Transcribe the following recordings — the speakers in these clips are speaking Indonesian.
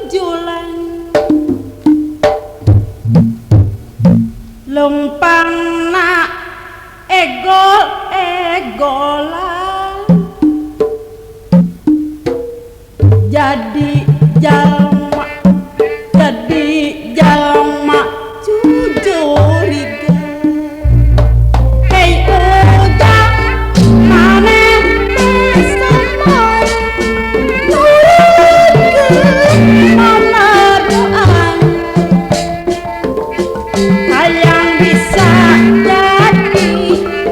tujulan lumpang nak egol-egolan jadi jalma jujuriga hei ujang maneh besemoi nurutkeun mamaruan hayang bisa jadi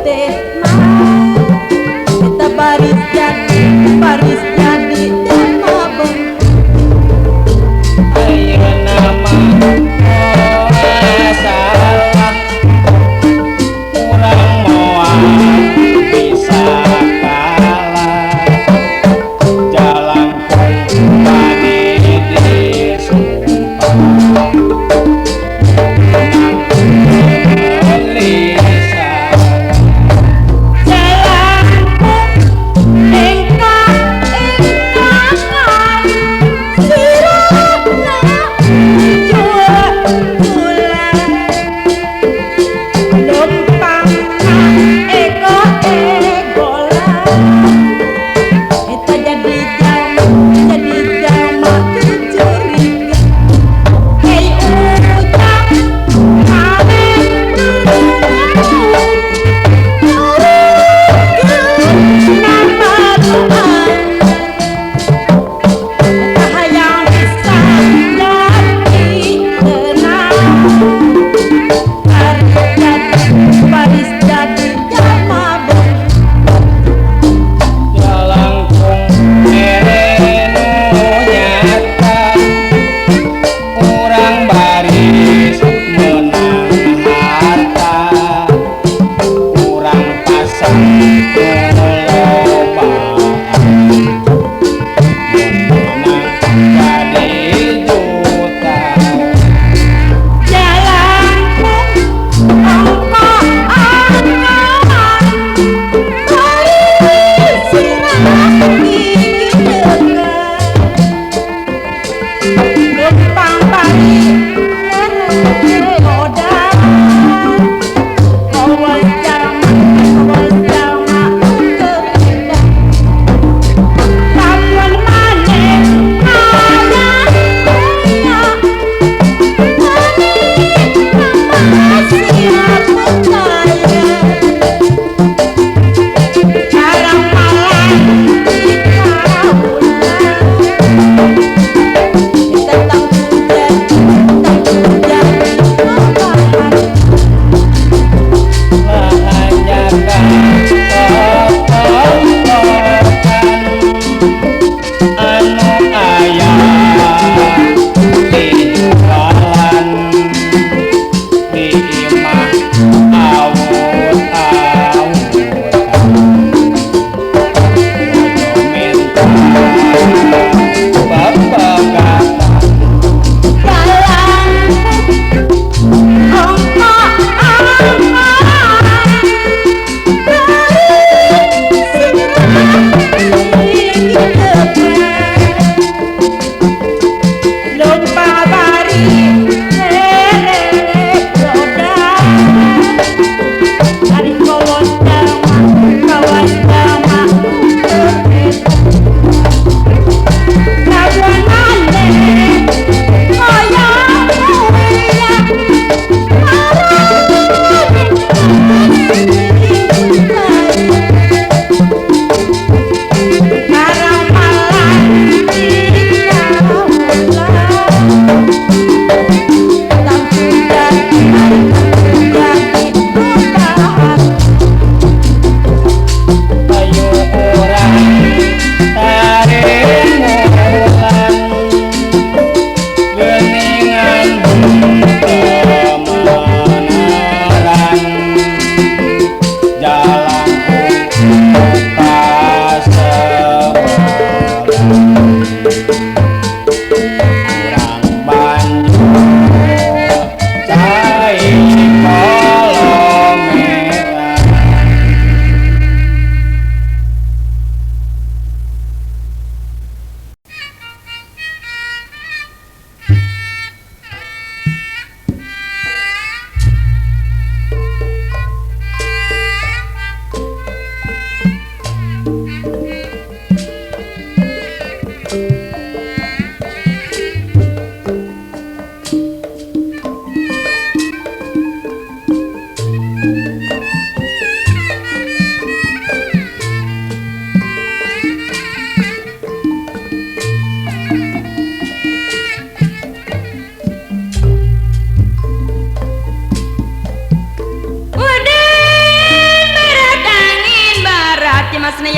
teh kita baris jadi jelma beung ayeuna mah ora salah urang moal bisa kalah jalangkung badi disumpah Lisa jalangkung engkang sirapna jual-jualan lumpangna ego-egolan eta jadi jalma jujuriga hei ujang maneh nurutkeun mamaruan eta hayang bisa jadi tenang baris jadi jalma beung jalangkung erenu nyata urang baris menang harta urang pasang lobaan menang jadi juta jalangkung ongko-ongkoan baris sirah gigi degan lumpang bari odan awas jalma terindah lamun maneh hayang kuliah masih percaya jarang malah di kaulan tentang hujan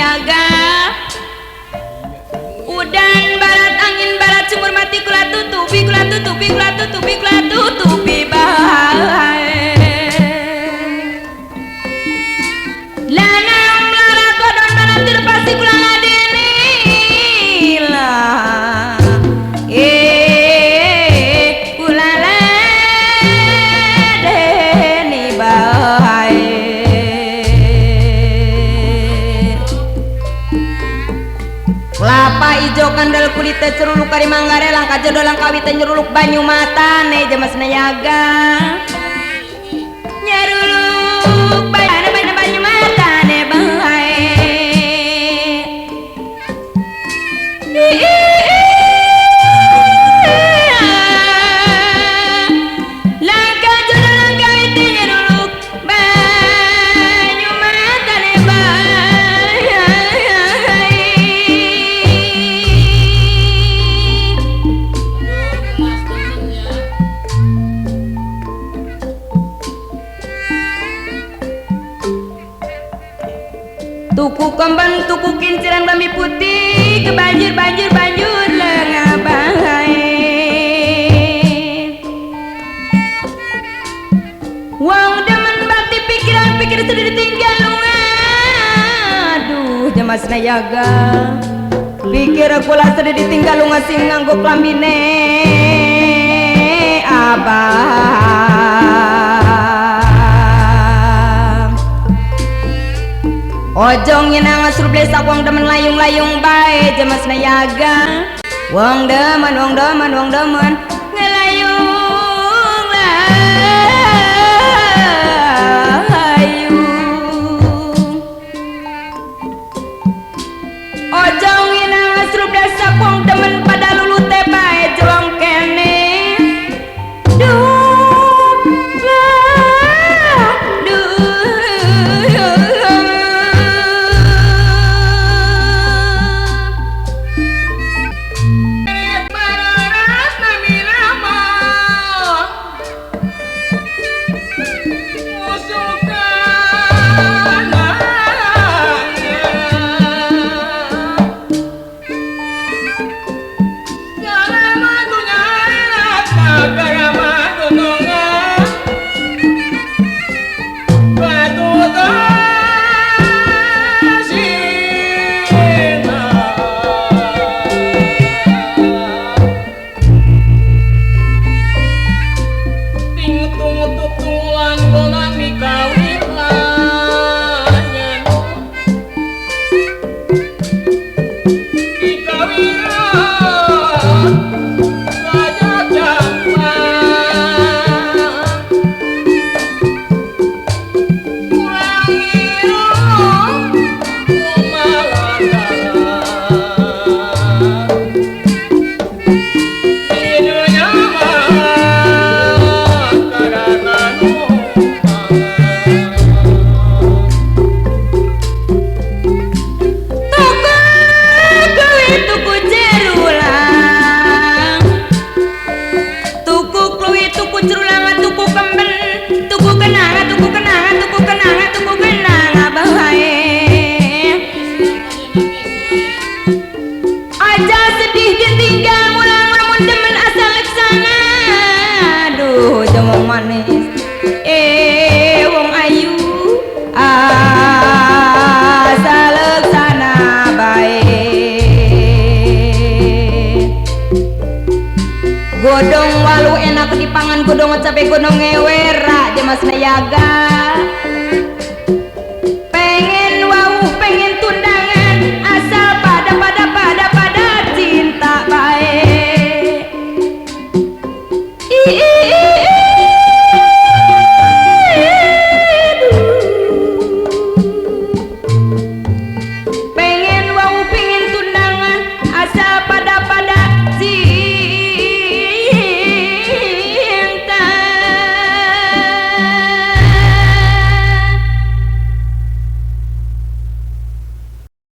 Nayaga udan barat angin barat sumur mati kula tutupi kula tutupi kula tutupi kula tutupi bae lanang melarat wadon barat direpasi kula ngadeni lah kula ladeni bae kelapa ijo kandal kulitnya ceruluk kari manggare langka jodoh langka wita nyeruluk banyu matane Jamas Nayaga nyeruluk banyu matane bae langka jodoh langka wita nyeruluk banyu matane tuku kembang tuku kinciran bami putih ke banjir banjir banjur lengah bae wong demen bakti pikiran pikir sudah ditinggal aduh Jamas Nayaga pikir aku lah sudah ditinggal sing nganggo klambine ojong yenang asur blesak wong demen layung-layung bae Jamas Nayaga wong demen ngelayung ojong yenang asur blesak wong demen pada lulu teh bae jong kene wong ayu asaleksana bae godong walu enak dipangan godong cabe godong ngewera Jamas Nayaga